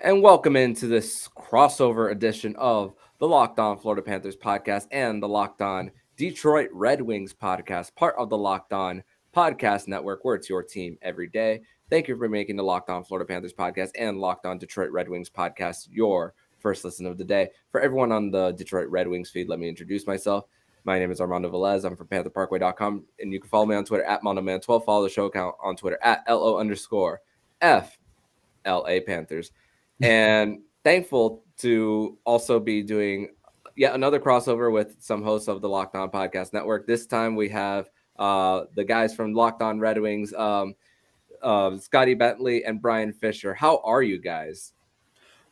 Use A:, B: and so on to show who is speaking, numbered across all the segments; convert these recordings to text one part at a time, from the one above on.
A: And welcome into this crossover edition of the Locked On Florida Panthers podcast and the Locked On Detroit Red Wings podcast, part of the Locked On Podcast Network, where it's your team every day. Thank you for making the Locked On Florida Panthers podcast and Locked On Detroit Red Wings podcast your first listen of the day. For everyone on the Detroit Red Wings feed, let me introduce myself. My name is Armando Velez. I'm from PantherParkway.com, and you can follow me on Twitter at MondoMan12. Follow the show account on Twitter at LO_FLA Panthers. And thankful to also be doing yet another crossover with some hosts of the Locked On Podcast Network. This time we have the guys from Locked On Red Wings, Scotty Bentley and Brian Fisher. How are you guys?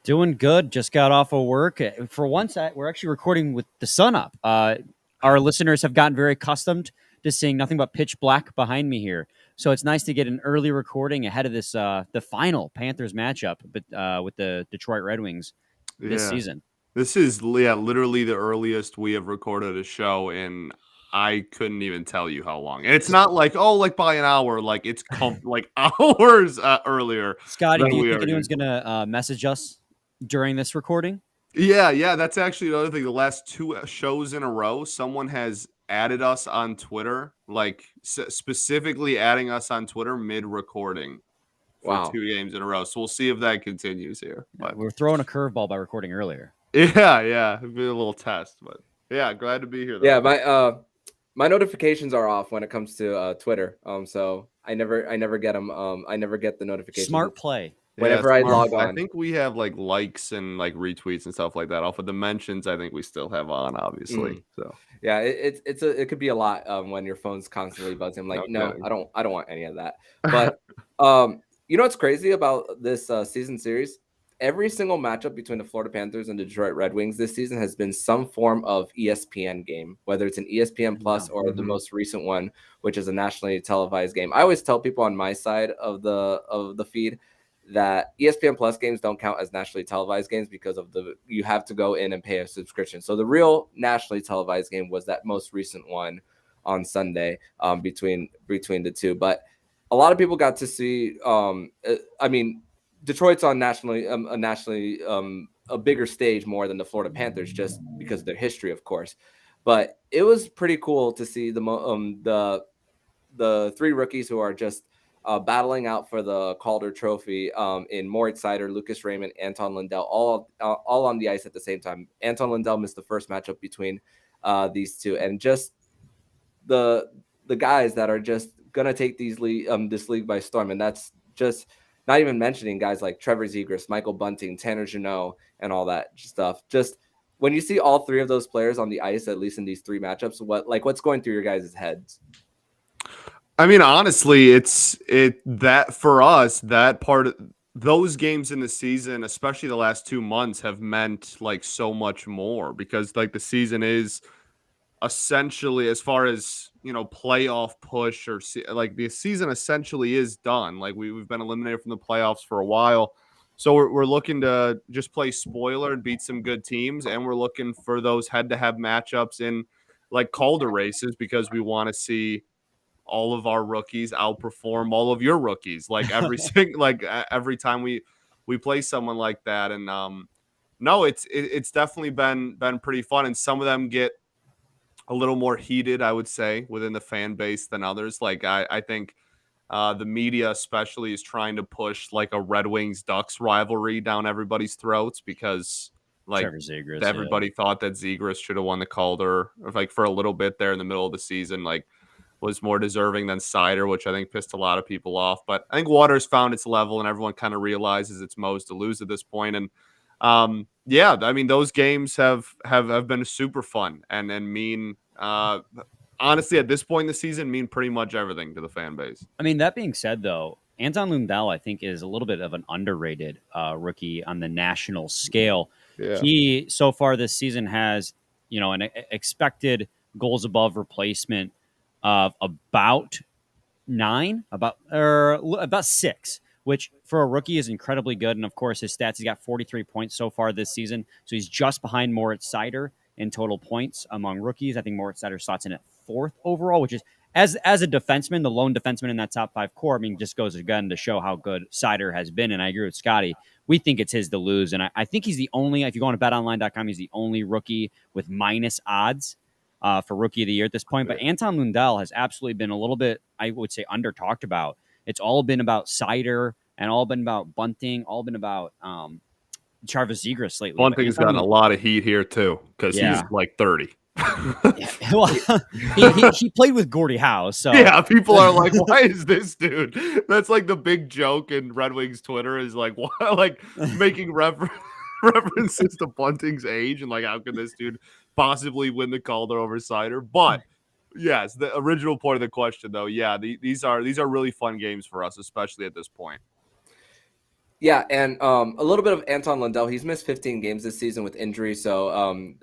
B: Doing good. Just got off of work. For once, we're actually recording with the sun up. Our listeners have gotten very accustomed to seeing nothing but pitch black behind me here. So it's nice to get an early recording ahead of this, the final Panthers matchup, but with the Detroit Red Wings this season.
C: This is literally the earliest we have recorded a show in I couldn't even tell you how long. And it's not like, by an hour. Like, it's like hours earlier.
B: Scotty, do you think anyone's going to message us during this recording?
C: Yeah. That's actually the other thing. The last two shows in a row, someone has added us on Twitter, like specifically adding us on Twitter mid-recording for 2 games in a row. So we'll see if that continues here.
B: But we're throwing a curveball by recording earlier.
C: Yeah. It'd be a little test, but yeah, glad to be here, though.
A: Yeah, my notifications are off when it comes to Twitter. So I never get them. I never get the notifications.
B: Smart play.
A: Whenever I log on,
C: I think we have like likes and like retweets and stuff like that off of the mentions. I think we still have on, obviously. So
A: yeah, it could be a lot when your phone's constantly buzzing. I'm like, no, I don't want any of that. But you know what's crazy about this season series? Every single matchup between the Florida Panthers and the Detroit Red Wings this season has been some form of ESPN game, whether it's an ESPN Plus or the most recent one, which is a nationally televised game. I always tell people on my side of the feed that ESPN Plus games don't count as nationally televised games because of you have to go in and pay a subscription. So the real nationally televised game was that most recent one on Sunday between the two. But a lot of people got to see. Detroit's on a bigger stage more than the Florida Panthers, just because of their history, of course. But it was pretty cool to see the three rookies who are just battling out for the Calder Trophy in Moritz Seider, Lucas Raymond, Anton Lundell, all on the ice at the same time. Anton Lundell missed the first matchup between these two, and just the guys that are just gonna take this league by storm, and that's just not even mentioning guys like Trevor Zegras, Michael Bunting, Tanner Jeannot, and all that stuff. Just when you see all three of those players on the ice, at least in these three matchups, what's going through your guys' heads?
C: I mean, honestly, that for us, that part of those games in the season, especially the last 2 months, have meant like so much more because like the season is essentially, as far as playoff push or like the season essentially is done. Like we've been eliminated from the playoffs for a while, so we're looking to just play spoiler and beat some good teams, and we're looking for those head-to-head matchups in like Calder races because we want to see all of our rookies outperform all of your rookies, like every time we play someone like that. And no, it's definitely been pretty fun, and some of them get a little more heated, I would say, within the fan base than others. Like I think the media especially is trying to push like a Red Wings Ducks rivalry down everybody's throats because like
B: Zegras,
C: everybody thought that Zegras should have won the Calder, or like for a little bit there in the middle of the season, like was more deserving than Seider, which I think pissed a lot of people off. But I think water's found its level, and everyone kind of realizes it's Mo's to lose at this point. And yeah, I mean, those games have been super fun and mean, honestly, at this point in the season, mean pretty much everything to the fan base.
B: I mean, that being said, though, Anton Lundell, I think, is a little bit of an underrated rookie on the national scale. Yeah. He, so far this season, has, an expected goals above replacement of about 6, which for a rookie is incredibly good. And of course, his stats, he's got 43 points so far this season. So he's just behind Moritz Seider in total points among rookies. I think Moritz Seider slots in at 4th overall, which is as a defenseman, the lone defenseman in that top 5 core, I mean, just goes again to show how good Seider has been. And I agree with Scotty. We think it's his to lose. And I think he's the only, if you go on to betonline.com, he's the only rookie with minus odds for rookie of the year at this point. But Anton Lundell has absolutely been a little bit, I would say, under talked about. It's all been about Seider and all been about Bunting, all been about Charvis Zegras lately.
C: Bunting's gotten a lot of heat here too because he's like 30.
B: Well, he played with Gordie Howe, so
C: yeah, people are like, "Why is this dude?" That's like the big joke in Red Wings Twitter is like, "Why?" Like making references to Bunting's age and like, how can this dude possibly win the Calder over Seider? But yes, the original point of the question, though, yeah, these are really fun games for us, especially at this point.
A: Yeah, and a little bit of Anton Lundell. He's missed 15 games this season with injury. So,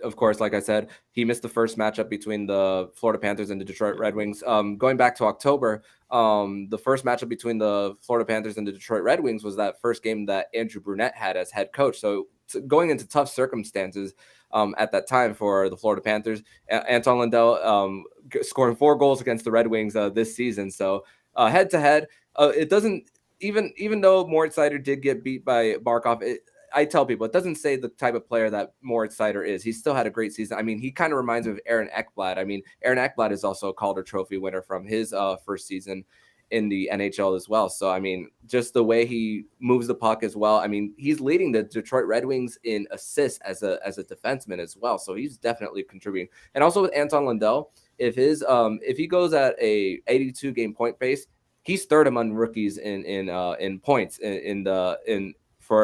A: of course, like I said, he missed the first matchup between the Florida Panthers and the Detroit Red Wings. Going back to October, the first matchup between the Florida Panthers and the Detroit Red Wings was that first game that Andrew Brunette had as head coach. So going into tough circumstances at that time for the Florida Panthers, Anton Lundell scoring 4 goals against the Red Wings this season. So head-to-head, it doesn't – even though Moritz Seider did get beat by Barkov, I tell people it doesn't say the type of player that Moritz Seider is. He still had a great season. I mean, he kind of reminds me of Aaron Ekblad. I mean, Aaron Ekblad is also a Calder Trophy winner from his first season in the NHL as well. So, I mean, just the way he moves the puck as well. I mean, he's leading the Detroit Red Wings in assists as a defenseman as well. So he's definitely contributing. And also with Anton Lundell, if he goes at a 82 game point pace, he's third among rookies in points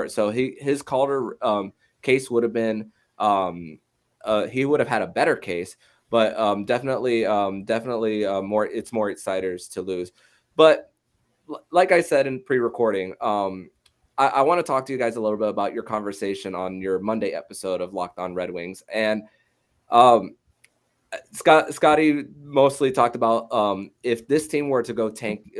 A: so his Calder case would have been he would have had a better case, but definitely more Seider's to lose. But like I said in pre-recording, I want to talk to you guys a little bit about your conversation on your Monday episode of Locked On Red Wings, and Scotty mostly talked about if this team were to go tank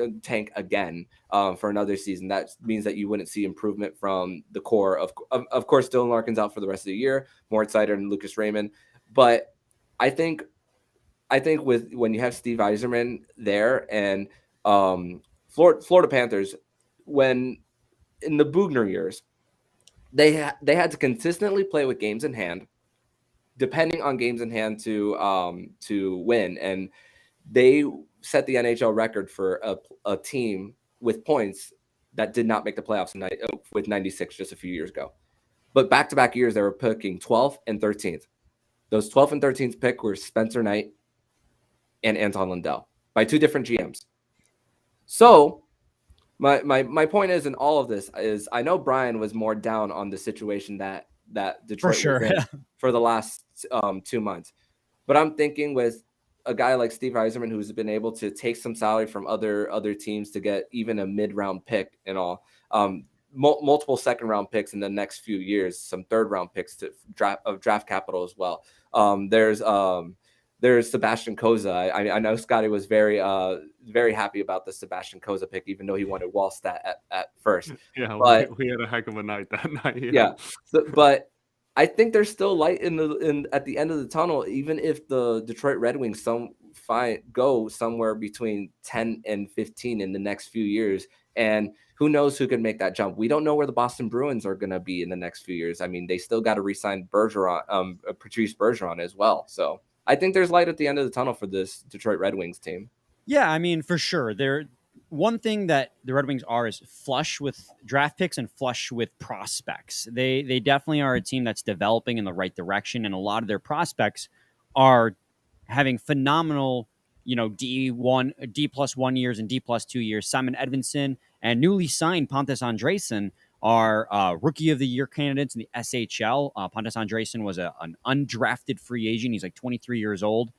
A: again for another season, that means that you wouldn't see improvement from the core. Of course, Dylan Larkin's out for the rest of the year, Moritz Seider and Lucas Raymond. But I think when you have Steve Yzerman there and Florida Panthers, when in the Bugner years, they had to consistently play with games in hand, depending on games in hand to win. And they set the NHL record for a team with points that did not make the playoffs with 96 just a few years ago. But back-to-back years, they were picking 12th and 13th. Those 12th and 13th pick were Spencer Knight and Anton Lundell by 2 different GMs. So my point is in all of this is I know Brian was more down on the situation that Detroit was in for the last 2 months. But I'm thinking with a guy like Steve Yzerman, who's been able to take some salary from other teams to get even a mid-round pick and all, multiple second-round picks in the next few years, some third-round picks of draft capital as well. There's Sebastian Koza. I know Scotty was very happy about the Sebastian Koza pick, even though he wanted Wallstat at first.
C: Yeah, but we had a heck of a night that night.
A: Yeah, but I think there's still light at the end of the tunnel, even if the Detroit Red Wings go somewhere between 10 and 15 in the next few years. And who knows who can make that jump? We don't know where the Boston Bruins are going to be in the next few years. I mean, they still got to re-sign Patrice Bergeron as well. So I think there's light at the end of the tunnel for this Detroit Red Wings team.
B: Yeah, I mean, for sure. One thing that the Red Wings are is flush with draft picks and flush with prospects. They definitely are a team that's developing in the right direction, and a lot of their prospects are having phenomenal, D+1 years and D+2 years. Simon Edvinsson and newly signed Pontus Andreasen are rookie of the year candidates in the SHL. Pontus Andreasen was an undrafted free agent. He's like 23 years old.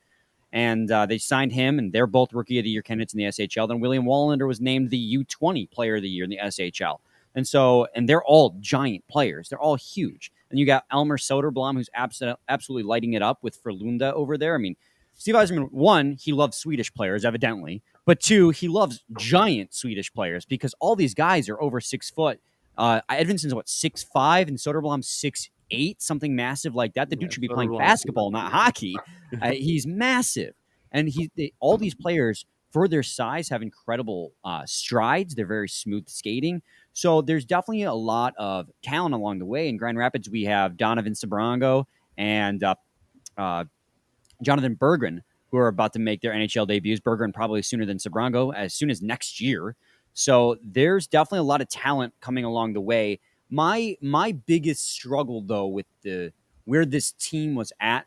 B: And they signed him, and they're both rookie of the year candidates in the SHL. Then William Wallander was named the U20 player of the year in the SHL. And they're all giant players. They're all huge. And you got Elmer Soderblom, who's absolutely lighting it up for Lunda over there. I mean, Steve Yzerman, 1, he loves Swedish players, evidently. But 2, he loves giant Swedish players because all these guys are over 6 foot. Edvinson's 6'5", and Soderblom's 6'8", something massive like that. The dude should be playing basketball, not hockey. He's massive. And all these players for their size, have incredible strides. They're very smooth skating. So there's definitely a lot of talent along the way. In Grand Rapids, we have Donovan Sabrango and Jonathan Berggren, who are about to make their NHL debuts. Berggren probably sooner than Sabrango, as soon as next year. So there's definitely a lot of talent coming along the way. My biggest struggle, though, with where this team was at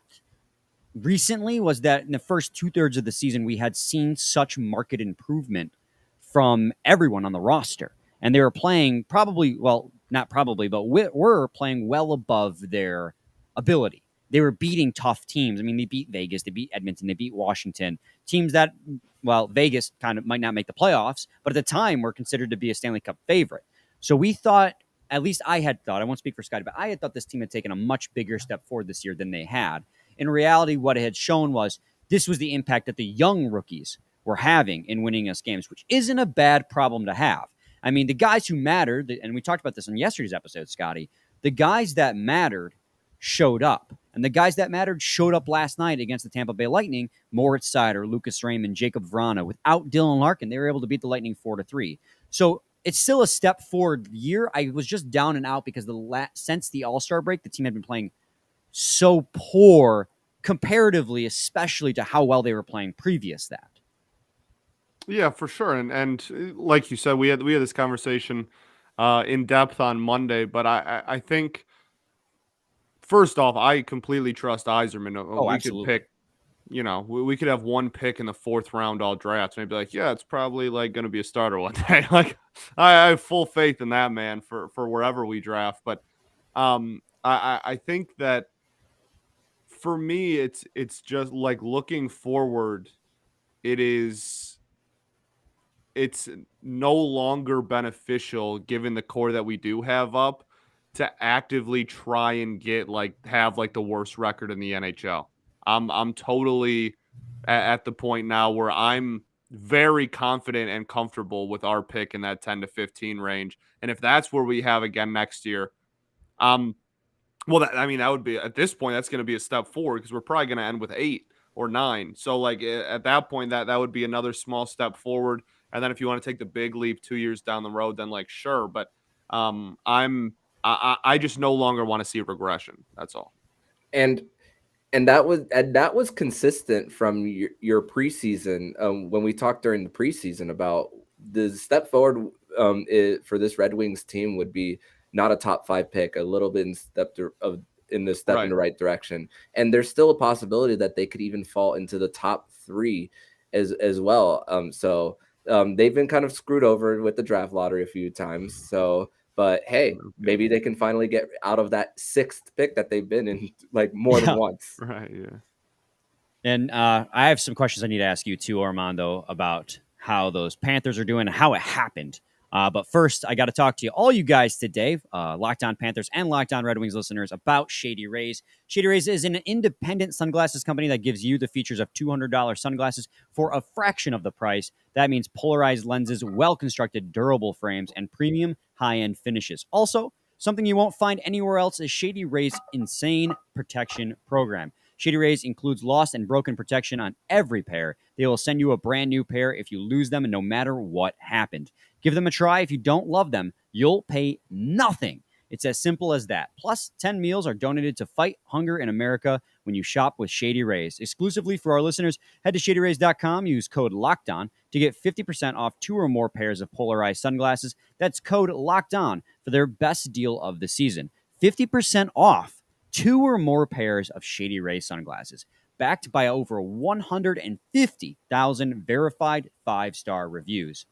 B: recently was that in the first 2/3 of the season, we had seen such market improvement from everyone on the roster. And they were playing not probably, but were playing well above their ability. They were beating tough teams. I mean, they beat Vegas, they beat Edmonton, they beat Washington. Teams that, Vegas kind of might not make the playoffs, but at the time were considered to be a Stanley Cup favorite. So we thought, at least I had thought, I won't speak for Scotty, but I had thought this team had taken a much bigger step forward this year than they had. In reality, what it had shown was this was the impact that the young rookies were having in winning us games, which isn't a bad problem to have. I mean, the guys who mattered, and we talked about this in yesterday's episode, Scotty, the guys that mattered showed up. And the guys that mattered showed up last night against the Tampa Bay Lightning. Moritz Seider, Lucas Raymond, Jacob Vrana. Without Dylan Larkin, they were able to beat the Lightning 4-3. So it's still a step forward year. I was just down and out because since the All-Star break, the team had been playing so poor comparatively, especially to how well they were playing previous that.
C: Yeah, for sure. And like you said, we had this conversation in depth on Monday, but I think first off, I completely trust Yzerman. We
B: absolutely.
C: could pick, we could have one pick in the 4th round all drafts, and I'd be like, yeah, it's probably like going to be a starter one day. Like I have full faith in that man for wherever we draft. But I think that for me, it's just like looking forward. It's no longer beneficial, given the core that we do have up, to actively try and have the worst record in the NHL. I'm totally at the point now where I'm very confident and comfortable with our pick in that 10 to 15 range. And if that's where we have again next year, that would be, at this point, that's going to be a step forward, because we're probably going to end with 8 or 9. So at that point, that would be another small step forward. And then if you want to take the big leap 2 years down the road, then sure. But I just no longer want to see regression. That's all.
A: And that was consistent from your preseason. When we talked during the preseason about the step forward for this Red Wings team would be not a top 5 pick, a little bit in the right direction. And there's still a possibility that they could even fall into the top 3 as well. So they've been kind of screwed over with the draft lottery a few times. So, but hey, maybe they can finally get out of that 6th pick that they've been in more than once.
C: Right. Yeah.
B: And I have some questions I need to ask you too, Armando, about how those Panthers are doing and how it happened. But first, I got to talk to you, all you guys today, Locked On Panthers and Locked On Red Wings listeners, about Shady Rays. Shady Rays is an independent sunglasses company that gives you the features of $200 sunglasses for a fraction of the price. That means polarized lenses, well-constructed, durable frames, and premium high-end finishes. Also, something you won't find anywhere else is Shady Rays' insane protection program. Shady Rays includes lost and broken protection on every pair. They will send you a brand new pair if you lose them, and no matter what happened. Give them a try. If you don't love them, you'll pay nothing. It's as simple as that. Plus, 10 meals are donated to fight hunger in America when you shop with Shady Rays. Exclusively for our listeners, head to shadyrays.com, use code LOCKEDON to get 50% off 2 or more pairs of polarized sunglasses. That's code LOCKEDON for their best deal of the season. 50% off 2 or more pairs of Shady Rays sunglasses, backed by over 150,000 verified 5-star reviews.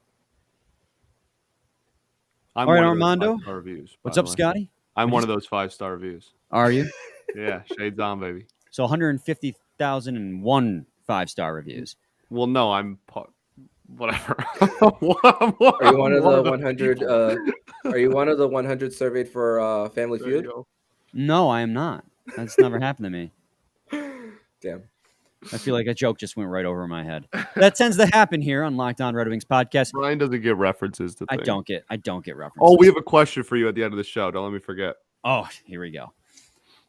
C: I'm
B: all right,
C: one
B: Armando.
C: Of those 5-star reviews,
B: what's up, Scotty?
C: I'm one of those 5-star reviews.
B: Are you?
C: Yeah, shades on, baby.
B: So 150,001 5-star reviews.
C: Well, no, I'm whatever.
A: Are you one of the 100? Are you one of the 100 surveyed for Family Feud?
B: No, I am not. That's never happened to me.
A: Damn.
B: I feel like a joke just went right over my head. That tends to happen here on Locked On Red Wings podcast.
C: Brian doesn't get references to things.
B: I don't get references.
C: Oh, we have a question for you at the end of the show. Don't let me forget.
B: Oh, here we go.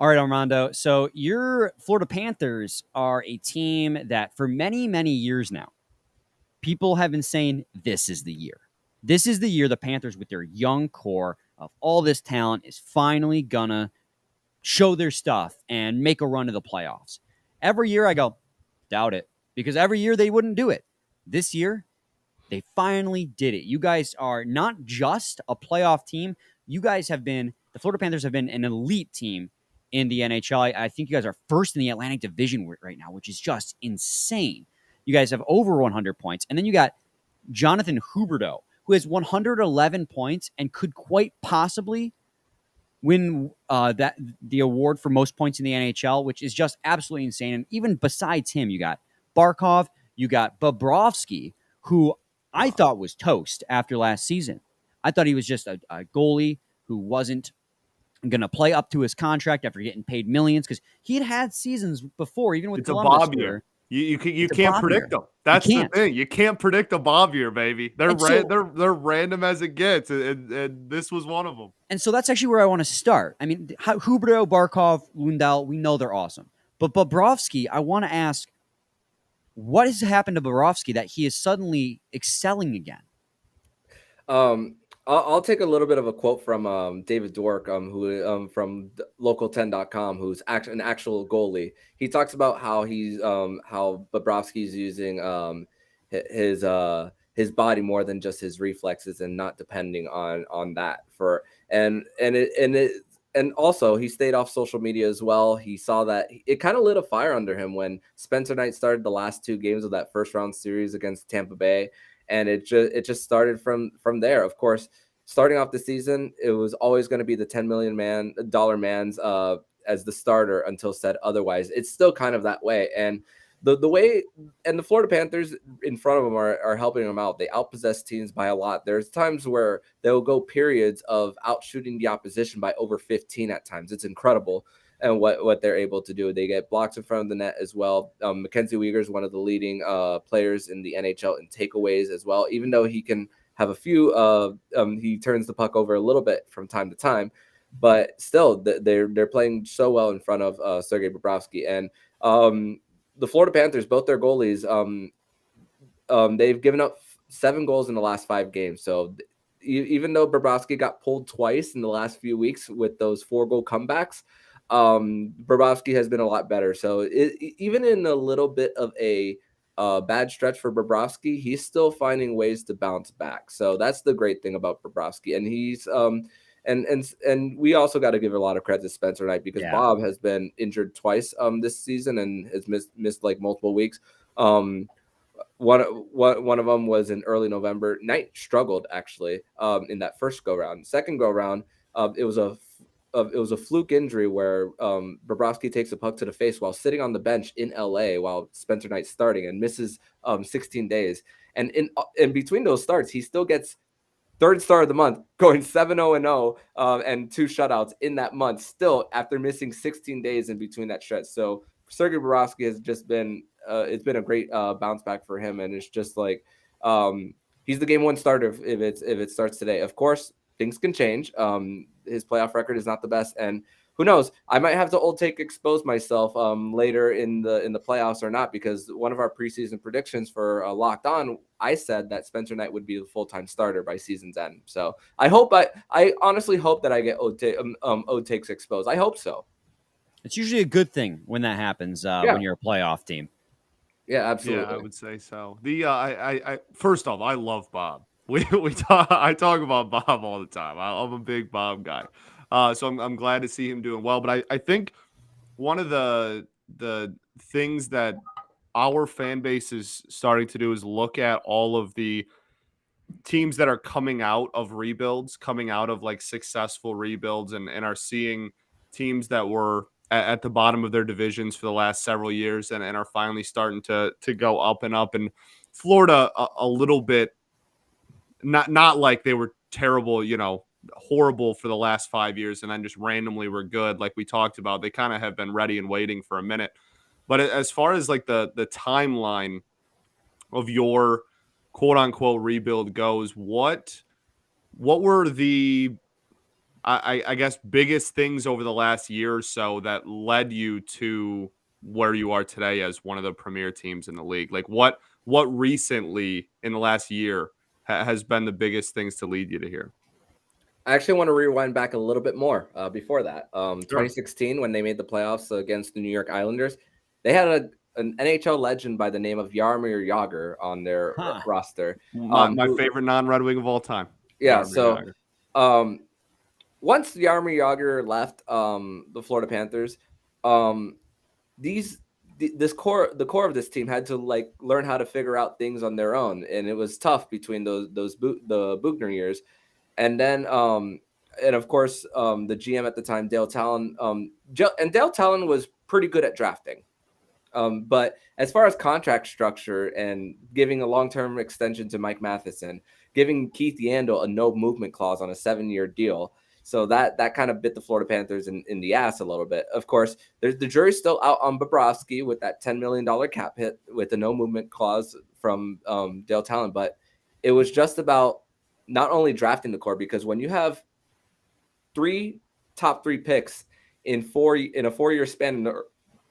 B: All right, Armando. So your Florida Panthers are a team that for many, many years now people have been saying this is the year. This is the year the Panthers, with their young core of all this talent, is finally gonna show their stuff and make a run to the playoffs. Every year I go, doubt it, because every year they wouldn't do it. This year, they finally did it. You guys are not just a playoff team. You guys have been, the Florida Panthers have been an elite team in the NHL. I think you guys are first in the Atlantic Division right now, which is just insane. You guys have over 100 points. And then you got Jonathan Huberdeau, who has 111 points and could quite possibly win the award for most points in the NHL, which is just absolutely insane. And even besides him, you got Barkov, you got Bobrovsky, who I thought was toast after last season. I thought he was just a goalie who wasn't going to play up to his contract after getting paid millions, because he had seasons before, even with Columbus.
C: It's a Bob year. You can't predict them. That's the thing. You can't predict a Bob year, baby. They're random as it gets, and this was one of them.
B: And so that's actually where I want to start. I mean, Huberdeau, Barkov, Lundell, we know they're awesome. But Bobrovsky, I want to ask, what has happened to Bobrovsky that he is suddenly excelling again?
A: I'll take a little bit of a quote from David Dwork, who from local10.com, who's an actual goalie. He talks about how how Bobrovsky's using his body more than just his reflexes, and not depending on that for and also he stayed off social media as well. He saw that it kind of lit a fire under him when Spencer Knight started the last 2 games of that first round series against Tampa Bay. And it just started from there. Of course, starting off the season, it was always going to be the $10 million man's as the starter until said otherwise. It's still kind of that way. And the way, and the Florida Panthers in front of them are helping them out. They outpossess teams by a lot. There's times where they'll go periods of outshooting the opposition by over 15 at times. It's incredible. And what they're able to do. They get blocks in front of the net as well. Mackenzie Weegar is one of the leading players in the NHL in takeaways as well. Even though he can have a few, he turns the puck over a little bit from time to time, but still they're playing so well in front of Sergei Bobrovsky. And the Florida Panthers, both their goalies, they've given up 7 goals in the last 5 games. So even though Bobrovsky got pulled twice in the last few weeks with those 4-goal comebacks, Bobrovsky has been a lot better. So even in a little bit of a bad stretch for Bobrovsky, he's still finding ways to bounce back. So that's the great thing about Bobrovsky. And he's and we also got to give a lot of credit to Spencer Knight, because Bob has been injured twice this season and has missed like multiple weeks. One of them was in early November. Knight struggled actually in that first go round. Second go round, it was a fluke injury where Bobrovsky takes a puck to the face while sitting on the bench in LA while Spencer Knight's starting, and misses 16 days. And in between those starts, he still gets 3rd star of the month, going 7-0-0 and 2 shutouts in that month, still after missing 16 days in between that stretch. So Sergei Bobrovsky has just been it's been a great bounce back for him, and it's just like he's the game 1 starter if it starts today. Of course, things can change. His playoff record is not the best, and who knows? I might have to expose myself later in the playoffs or not, because one of our preseason predictions for Locked On, I said that Spencer Knight would be the full-time starter by season's end. So I honestly hope that I get old takes exposed. I hope so.
B: It's usually a good thing when that happens when you're a playoff team.
A: Yeah, absolutely.
C: Yeah, I would say so. I first off, I love Bob. I talk about Bob all the time. I'm a big Bob guy. So I'm glad to see him doing well. But I think one of the things that our fan base is starting to do is look at all of the teams that are coming out of rebuilds, coming out of like successful rebuilds, and are seeing teams that were at the bottom of their divisions for the last several years and are finally starting to go up and up. And Florida a little bit, not like they were terrible, horrible for the last 5 years and then just randomly were good. Like we talked about, they kind of have been ready and waiting for a minute. But as far as like the timeline of your quote unquote rebuild goes, what were the, I guess, biggest things over the last year or so that led you to where you are today as one of the premier teams in the league? Like what what recently in the last year has been the biggest things to lead you to here?
A: I actually want to rewind back a little bit more before that.
C: Sure.
A: 2016, when they made the playoffs against the New York Islanders, they had an NHL legend by the name of Jaromir Jagr on their roster.
C: My favorite non-Red Wing of all time.
A: Yeah,
C: Jaromir
A: so once Jaromir Jagr left the Florida Panthers, the core of this team had to like learn how to figure out things on their own, and it was tough between the Bugner years. And then, and of course, the GM at the time, Dale Talon, and Dale Talon was pretty good at drafting. But as far as contract structure and giving a long-term extension to Mike Matheson, giving Keith Yandel a no movement clause on a 7-year deal, so that kind of bit the Florida Panthers in the ass a little bit. Of course, the jury's still out on Bobrovsky with that $10 million cap hit with the no movement clause from Dale Talon, but it was just about not only drafting the core, because when you have 3 top 3 picks in a 4-year span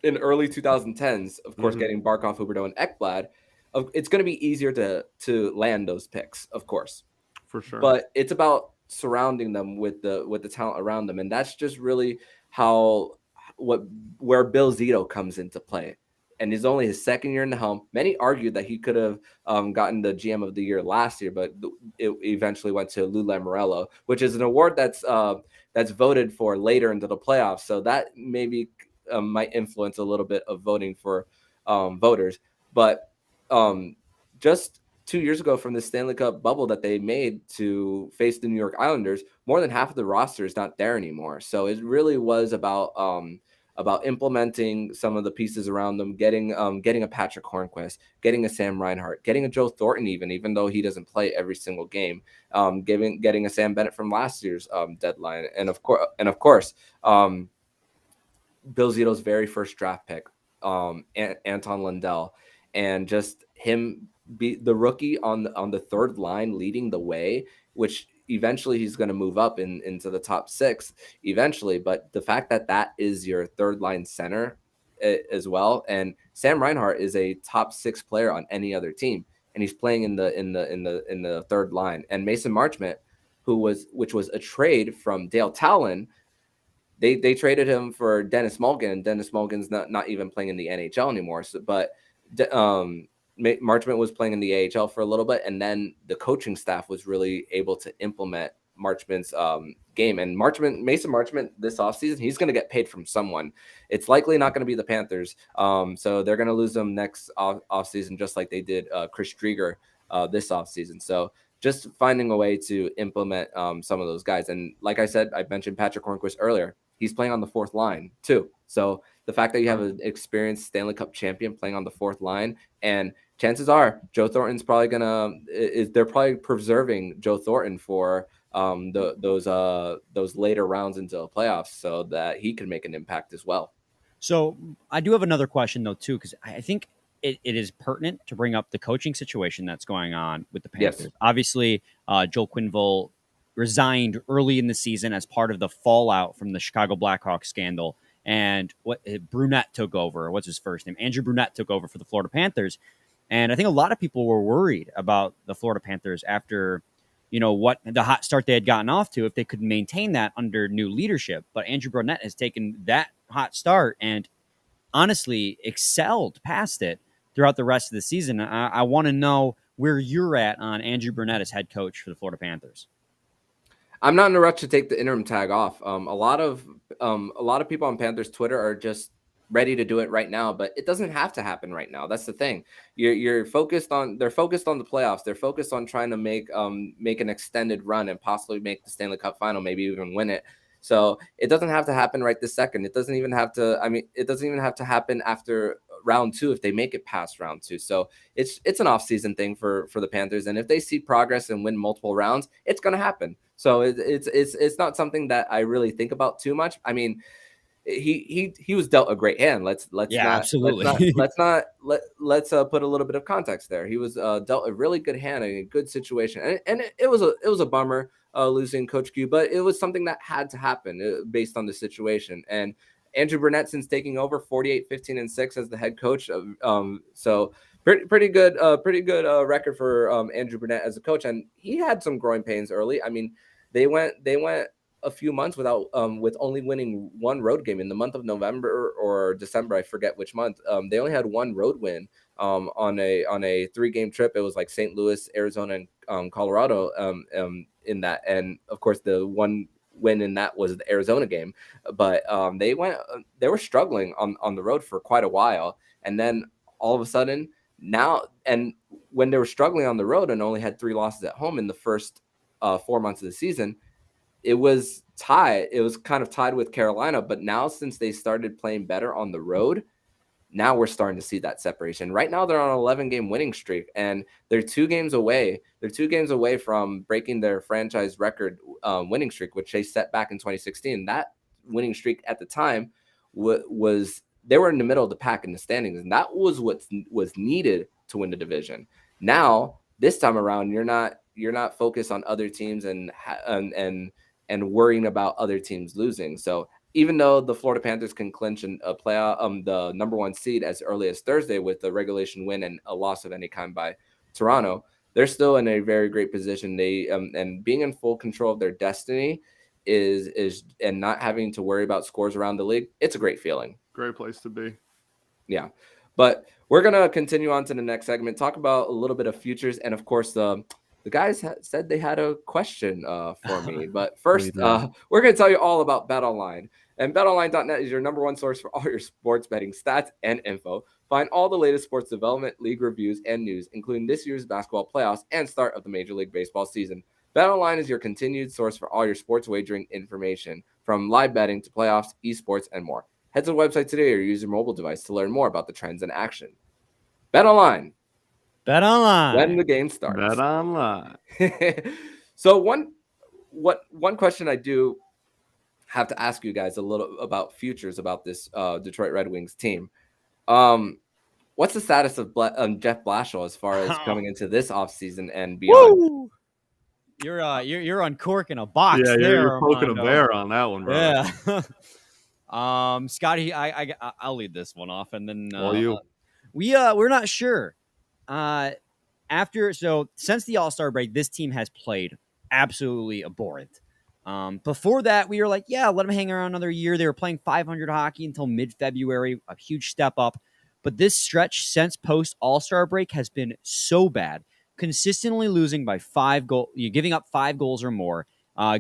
A: in early 2010s, of course, getting Barkov, Huberdeau, and Ekblad, it's going to be easier to land those picks, of course,
C: for sure.
A: But it's about surrounding them with the talent around them, and that's just really where Bill Zito comes into play. And he's only his 2nd year in the helm. Many argued that he could have gotten the GM of the year last year, but it eventually went to Lou Lamoriello, which is an award that's voted for later into the playoffs. So that maybe might influence a little bit of voting for voters. But just 2 years ago, from the Stanley Cup bubble that they made to face the New York Islanders, more than half of the roster is not there anymore. So it really was about implementing some of the pieces around them, getting a Patrick Hornquist, getting a Sam Reinhart, getting a Joe Thornton, even though he doesn't play every single game, getting a Sam Bennett from last year's deadline, and of course, Bill Zito's very first draft pick, Anton Lundell, and just him be the rookie on the 3rd line leading the way, which eventually he's going to move up into the top 6 eventually. But the fact that is your 3rd line center as well, and Sam Reinhart is a top 6 player on any other team, and he's playing in the 3rd line. And Mason Marchment, which was a trade from Dale Talon, they traded him for Dennis Mulligan, and Dennis Mulligan's not even playing in the NHL anymore. So, but Marchment was playing in the AHL for a little bit, and then the coaching staff was really able to implement Marchment's game. And Mason Marchment this offseason, he's going to get paid from someone. It's likely not going to be the Panthers. So they're going to lose him next offseason, just like they did Chris Drieger this offseason. So just finding a way to implement some of those guys. And like I said, I mentioned Patrick Hornquist earlier. He's playing on the 4th line too. So the fact that you have an experienced Stanley Cup champion playing on the 4th line, and chances are Joe Thornton's probably they're probably preserving Joe Thornton for those later rounds into the playoffs, so that he can make an impact as well.
B: So I do have another question though too, because I think it is pertinent to bring up the coaching situation that's going on with the Panthers.
A: Yes.
B: Obviously, Joel Quenneville resigned early in the season as part of the fallout from the Chicago Blackhawks scandal. And Brunette took over. What's his first name? Andrew Brunette took over for the Florida Panthers. And I think a lot of people were worried about the Florida Panthers after, what the hot start they had gotten off to, if they could maintain that under new leadership. But Andrew Brunette has taken that hot start and honestly excelled past it throughout the rest of the season. I want to know where you're at on Andrew Brunette as head coach for the Florida Panthers.
A: I'm not in a rush to take the interim tag off. A lot of people on Panthers Twitter are just ready to do it right now, but it doesn't have to happen right now. That's the thing. They're focused on the playoffs. They're focused on trying to make an extended run and possibly make the Stanley Cup final, maybe even win it. So it doesn't have to happen right this second. It doesn't even have to happen after round 2 if they make it past round 2. So it's an off-season thing for the Panthers, and if they see progress and win multiple rounds, it's going to happen. So it's not something that I really think about too much. I mean, he was dealt a great hand. Let's put a little bit of context there. He was dealt a really good hand in a good situation, and it was a bummer losing Coach Q, but it was something that had to happen based on the situation. And Andrew Brunette, since taking over, 48-15-6 as the head coach. So pretty good record for Andrew Burnett as a coach, and he had some growing pains early. I mean, they went a few months without with only winning one road game in the month of November or December. I forget which month. They only had one road win on a 3-game trip. It was like St. Louis, Arizona, and Colorado in that, and of course the one win in that was the Arizona game. But they were struggling on the road for quite a while, and then all of a sudden now, and when they were struggling on the road and only had 3 losses at home in the first 4 months of the season, it was tied. It was kind of tied with Carolina. But now, since they started playing better on the road, now we're starting to see that separation. Right now, they're on an 11-game winning streak, and they're 2 games away. They're 2 games away from breaking their franchise record winning streak, which they set back in 2016. That winning streak at the time was they were in the middle of the pack in the standings, and that was what was needed to win the division. Now, this time around, you're not focused on other teams and worrying about other teams losing. So even though the Florida Panthers can clinch a playoff, the number 1 seed as early as Thursday with a regulation win and a loss of any kind by Toronto, they're still in a very great position. They and being in full control of their destiny is and not having to worry about scores around the league. It's a great feeling.
C: Great place to be.
A: Yeah. But we're going to continue on to the next segment, talk about a little bit of futures. And of course, the guys said they had a question for me. But first, we're going to tell you all about BetOnline. And BetOnline.net is your number 1 source for all your sports betting stats and info. Find all the latest sports development, league reviews, and news, including this year's basketball playoffs and start of the Major League Baseball season. BetOnline is your continued source for all your sports wagering information, from live betting to playoffs, esports, and more. Head to the website today or use your mobile device to learn more about the trends in action. BetOnline.
B: BetOnline.
A: When the game starts.
C: BetOnline.
A: So one question I do have to ask you guys a little about futures about this Detroit Red Wings team. What's the status of Jeff Blashill as far as coming into this offseason and beyond?
B: Woo! You're uncorking a box.
C: Yeah,
B: there,
C: you're poking
B: Armando.
C: a bear on that one, bro.
B: Yeah. Scotty, I'll lead this one off, and then we're not sure. Since the All-Star break, this team has played absolutely abhorrent. Before that, we were like, yeah, let them hang around another year. They were playing 500 hockey until mid-February, a huge step up. But this stretch since post All-Star break has been so bad, consistently losing by 5 goals. You're giving up 5 goals or more.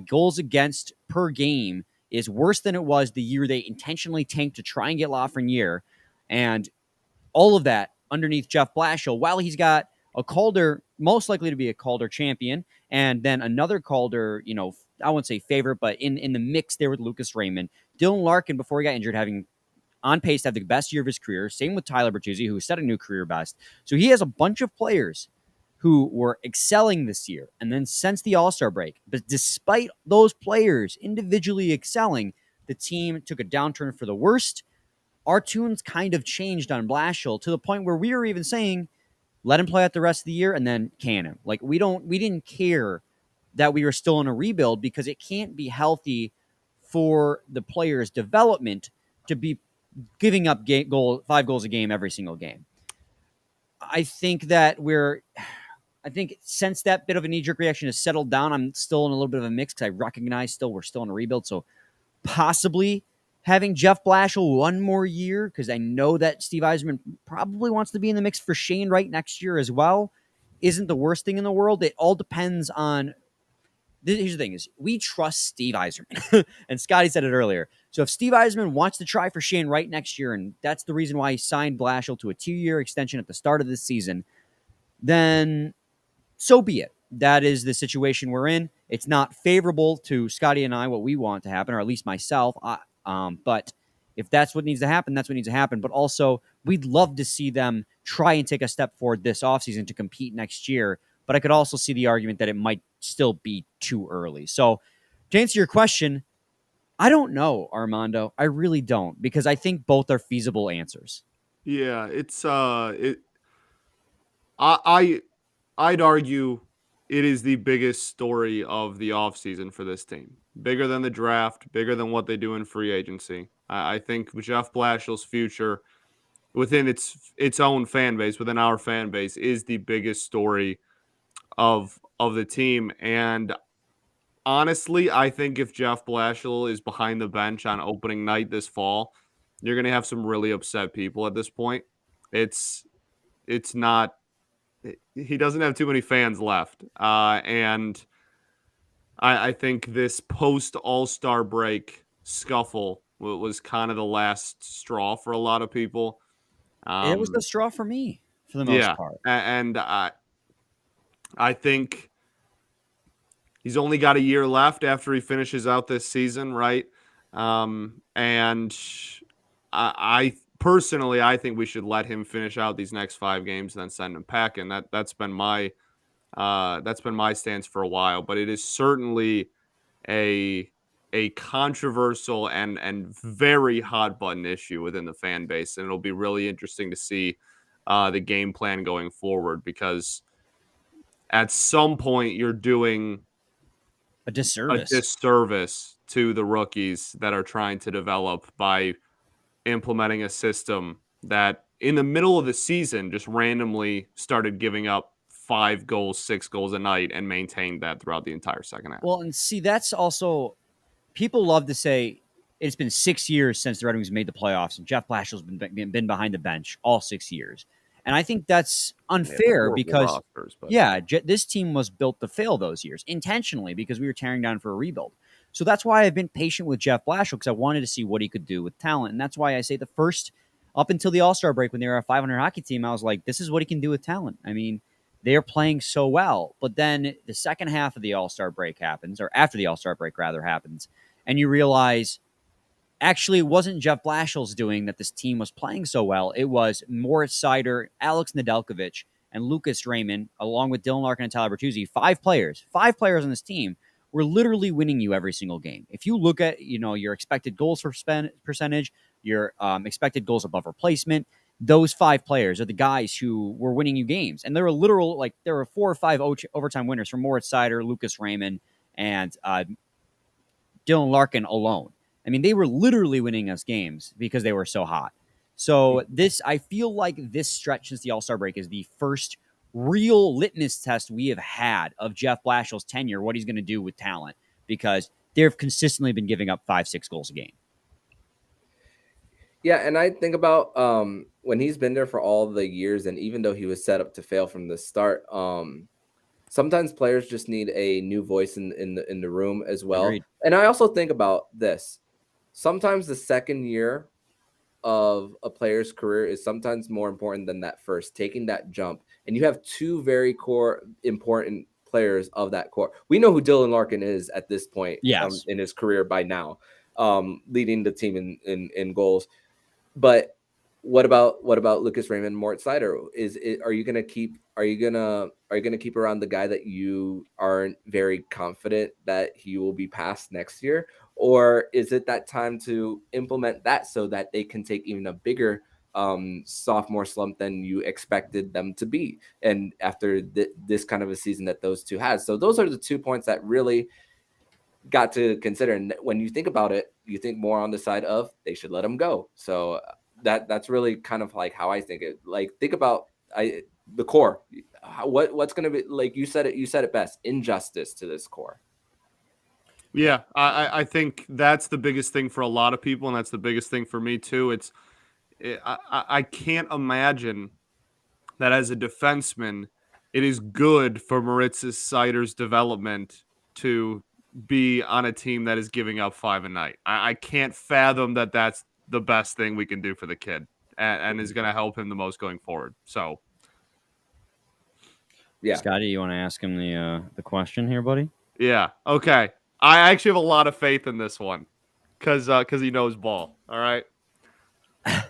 B: Goals against per game is worse than it was the year they intentionally tanked to try and get Lafreniere. And all of that underneath Jeff Blashill, while he's got a Calder, most likely to be a Calder champion, and then another Calder, I wouldn't say favorite, but in the mix there with Lucas Raymond. Dylan Larkin, before he got injured, having on pace to have the best year of his career. Same with Tyler Bertuzzi, who set a new career best. So he has a bunch of players who were excelling this year. And then since the All-Star break, but despite those players individually excelling, the team took a downturn for the worst. Our tunes kind of changed on Blashill to the point where we were even saying, let him play out the rest of the year and then can him. Like we didn't care that we were still in a rebuild, because it can't be healthy for the player's development to be giving up 5 goals a game every single game. I think since that bit of a knee-jerk reaction has settled down, I'm still in a little bit of a mix, because I recognize we're still in a rebuild. So possibly having Jeff Blashill one more year, because I know that Steve Yzerman probably wants to be in the mix for Shane Wright next year as well, isn't the worst thing in the world. It all depends on... Here's the thing is, we trust Steve Yzerman. And Scotty said it earlier. So if Steve Yzerman wants to try for Shane Wright next year, and that's the reason why he signed Blashill to a 2-year extension at the start of this season, then so be it. That is the situation we're in. It's not favorable to Scotty and I what we want to happen, or at least myself. But if that's what needs to happen, that's what needs to happen. But also, we'd love to see them try and take a step forward this offseason to compete next year. But I could also see the argument that it might still be too early. So to answer your question, I don't know, Armando. I really don't, because I think both are feasible answers.
C: Yeah, it's I'd argue it is the biggest story of the offseason for this team. Bigger than the draft, bigger than what they do in free agency. I think Jeff Blashill's future within its own fan base, within our fan base, is the biggest story of the team. And honestly, I think if Jeff Blashill is behind the bench on opening night this fall, you're going to have some really upset people at this point. It's not, he doesn't have too many fans left. And I think this post All-Star break scuffle was kind of the last straw for a lot of people.
B: It was the straw for me for the most
C: Yeah,
B: part.
C: and I think he's only got a year left after he finishes out this season, right? And I personally, I think we should let him finish out these next 5 games and then send him packing. That's been my stance for a while. But it is certainly a controversial and very hot button issue within the fan base, and it'll be really interesting to see the game plan going forward, because at some point you're doing
B: A disservice.
C: to the rookies that are trying to develop by implementing a system that in the middle of the season just randomly started giving up 5 goals, 6 goals a night and maintained that throughout the entire second half.
B: Well, and see, that's also, people love to say it's been 6 years since the Red Wings made the playoffs, and Jeff Blashill's been behind the bench all 6 years. And I think that's unfair because, this team was built to fail those years intentionally because we were tearing down for a rebuild. So that's why I've been patient with Jeff Blashill, because I wanted to see what he could do with talent. And that's why I say the first, up until the All-Star break when they were a 500 hockey team, I was like, this is what he can do with talent. I mean, they're playing so well. But then the second half of the All-Star break happens, or after the All-Star break rather happens, and you realize actually it wasn't Jeff Blashill's doing that this team was playing so well. It was Moritz Seider, Alex Nedeljkovic, and Lucas Raymond, along with Dylan Larkin and Tyler Bertuzzi. 5 players on this team were literally winning you every single game. If you look at your expected goals for percentage, your expected goals above replacement, those 5 players are the guys who were winning you games. And there were 4 or 5 overtime winners from Moritz Seider, Lucas Raymond, and Dylan Larkin alone. I mean, they were literally winning us games because they were so hot. So I feel like this stretch since the All-Star break is the first real litmus test we have had of Jeff Blashill's tenure, what he's going to do with talent, because they've consistently been giving up 5-6 goals a game.
A: Yeah, and I think about when he's been there for all the years, and even though he was set up to fail from the start, sometimes players just need a new voice in the room as well.
B: Agreed.
A: And I also think about this. Sometimes the second year of a player's career is sometimes more important than that first, taking that jump. And you have 2 very important players of that core. We know who Dylan Larkin is at this point in his career by now, leading the team in goals. But what about Lucas Raymond, Moritz Seider? Are you gonna keep around the guy that you aren't very confident that he will be passed next year? Or is it that time to implement that so that they can take even a bigger sophomore slump than you expected them to be? And after this kind of a season that those 2 had. So those are the 2 points that really got to consider. And when you think about it, you think more on the side of they should let him go. So that's really kind of like how I think it. Like, think about the core. What's going to be, like you said it best, injustice to this core.
C: Yeah, I think that's the biggest thing for a lot of people, and that's the biggest thing for me too. I can't imagine that as a defenseman, it is good for Moritz Seider's development to be on a team that is giving up 5 a night. I can't fathom that that's the best thing we can do for the kid, and is going to help him the most going forward. So,
B: yeah, Scotty, you want to ask him the question here, buddy?
C: Yeah. Okay. I actually have a lot of faith in this one because he knows ball. All right.
B: I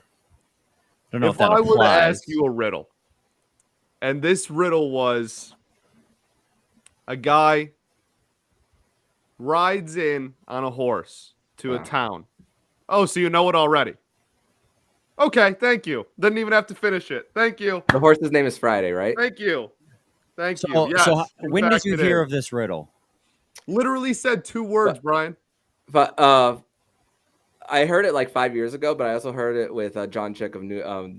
B: don't know if that
C: I
B: applies.
C: were to ask you a riddle, and this riddle was a guy rides in on a horse to a town. Oh, so you know it already. Okay, thank you. Didn't even have to finish it. Thank you.
A: The horse's name is Friday, right?
C: Thank you. Yes,
B: so when did you hear of this riddle?
C: Literally said 2 words, Brian.
A: But I heard it like 5 years ago, but I also heard it with John Chick of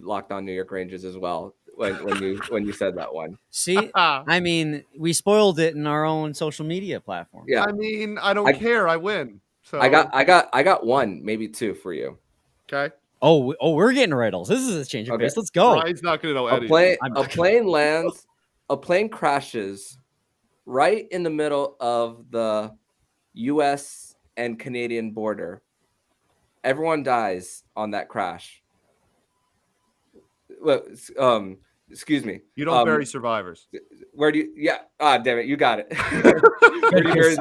A: Locked On New York Rangers as well. When you said that one.
B: See, I mean, we spoiled it in our own social media platform.
A: Yeah,
C: I mean, I don't care. I win. So
A: I got one, maybe two for you.
C: okay.
B: Oh, we're getting riddles. This is a change of pace. Let's go.
C: Brian's not going to know
A: A
C: anything.
A: plane crashes right in the middle of the U.S. and Canadian border. Everyone dies on that crash. Well, excuse me.
C: You don't bury survivors.
A: Where do you? Yeah. Damn it, you got it.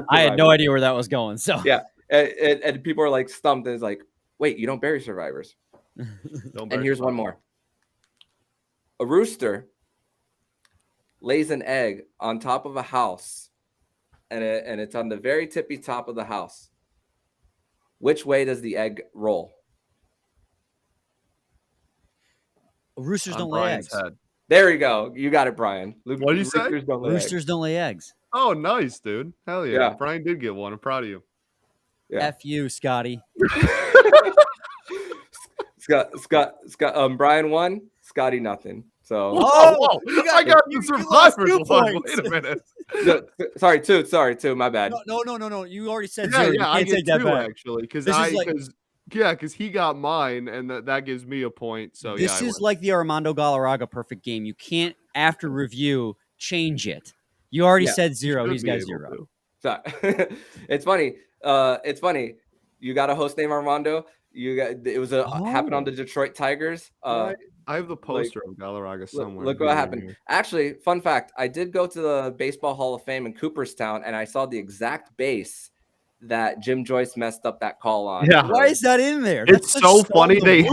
B: I had no idea where that was going. So
A: yeah, and people are like stumped. And it's like, wait, you don't bury survivors.
C: Don't
A: And here's one more. A rooster lays an egg on top of a house, and it's on the very tippy top of the house. Which way does the egg roll?
B: Roosters don't lay eggs.
C: Head.
A: There you go. You got it, Brian.
C: What did you say?
B: Roosters don't lay eggs.
C: Oh, nice, dude. Hell yeah.
A: Yeah.
C: Brian did get one. I'm proud of you.
A: Yeah.
B: F you, Scotty.
A: Brian won. Scotty nothing. So.
C: Oh, I got the survivors one. Wait a minute.
A: Sorry, two. My bad.
B: No. You already said
C: Yeah,
B: zero.
C: yeah. I
B: You can't
C: get
B: take that
C: two
B: back.
C: actually because because he got mine and that gives me a point. So
B: this is like the Armando Galarraga perfect game. You can't after review change it. You already said zero. He's got zero.
A: So, it's funny. You got a host named Armando. Happened on the Detroit Tigers.
C: I have the poster of Galarraga somewhere.
A: Look what happened. Here. Actually, fun fact: I did go to the Baseball Hall of Fame in Cooperstown, and I saw the exact base that Jim Joyce messed up that call on.
C: Yeah.
B: Why is that in there?
C: It's so funny. They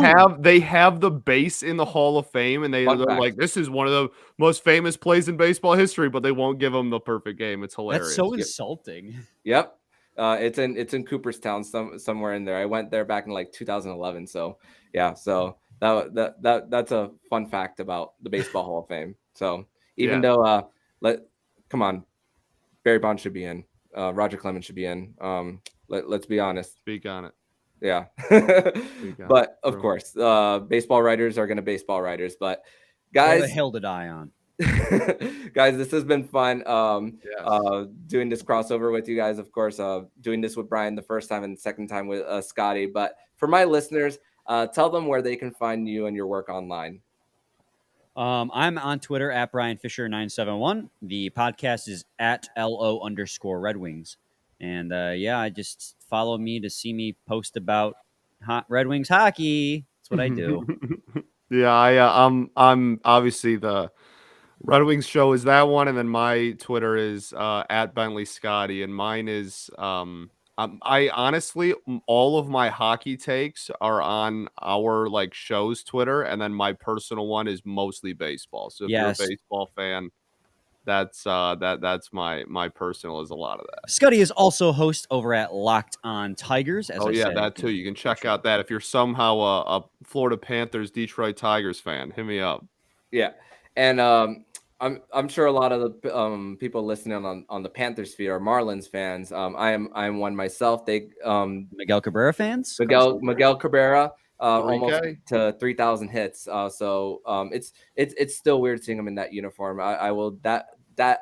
C: have the base in the Hall of Fame, and they're like, this is one of the most famous plays in baseball history, but they won't give them the perfect game. It's hilarious.
B: That's so insulting.
A: Yep. It's in Cooperstown, somewhere in there. I went there back in like 2011. So yeah, so that's a fun fact about the Baseball Hall of Fame. So even though come on, Barry Bonds should be in, Roger Clemens should be in. Let's be honest.
C: Speak on it.
A: Yeah. But of course, baseball writers are going to baseball writers. But guys,
B: what the hell to die on?
A: Guys, this has been fun. Doing this crossover with you guys, of course, doing this with Brian the first time and the second time with Scotty. But for my listeners, tell them where they can find you and your work online.
B: I'm on Twitter at Brian Fisher 971. The podcast is at LO_Red Wings. And I just follow me to see me post about Red Wings hockey. That's what I do.
C: I'm obviously the Red Wings show is that one, and then my Twitter is at Bentley Scotty, and mine is I honestly all of my hockey takes are on our show's Twitter, and then my personal one is mostly baseball. So if you're a baseball fan, that's my personal is a lot of that.
B: Scotty is also host over at Locked On Tigers. As I said.
C: That too. You can check out that if you're somehow a Florida Panthers, Detroit Tigers fan. Hit me up.
A: Yeah, and I'm sure a lot of the people listening on the Panthers feed are Marlins fans. I am one myself. They
B: Miguel Cabrera fans.
A: Miguel Cabrera. Almost to 3,000 hits. So it's still weird seeing him in that uniform. I will die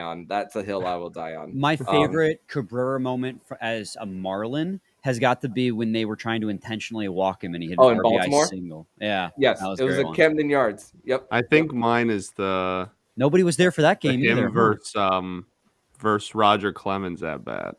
A: on. That's a hill I will die on.
B: My favorite Cabrera moment as a Marlin has got to be when they were trying to intentionally walk him and he hit an
A: in
B: RBI
A: Baltimore?
B: single. Yeah.
A: Yes, it was at Camden Yards. Yep.
C: I think mine is the
B: nobody was there for that game either.
C: Versus Roger Clemens at bat.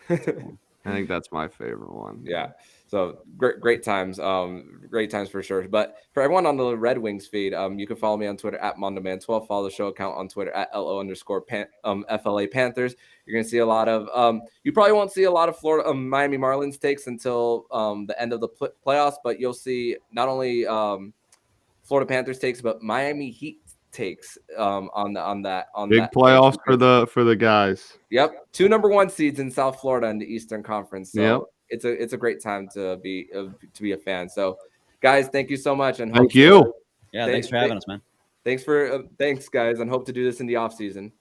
C: I think that's my favorite one.
A: Yeah. So great times, for sure. But for everyone on the Red Wings feed, you can follow me on Twitter at MondoMan12. Follow the show account on Twitter at LO_FLA Panthers. You're gonna see a lot of. You probably won't see a lot of Florida Miami Marlins takes until the end of the playoffs, but you'll see not only Florida Panthers takes, but Miami Heat takes on that
C: big playoffs for the guys.
A: Yep, 2 number 1 seeds in South Florida in the Eastern Conference. So yep. It's a great time to be a fan. So, guys, thank you so much, and
C: thank you.
B: Thanks for having us, man.
A: Thanks guys, and hope to do this in the off season.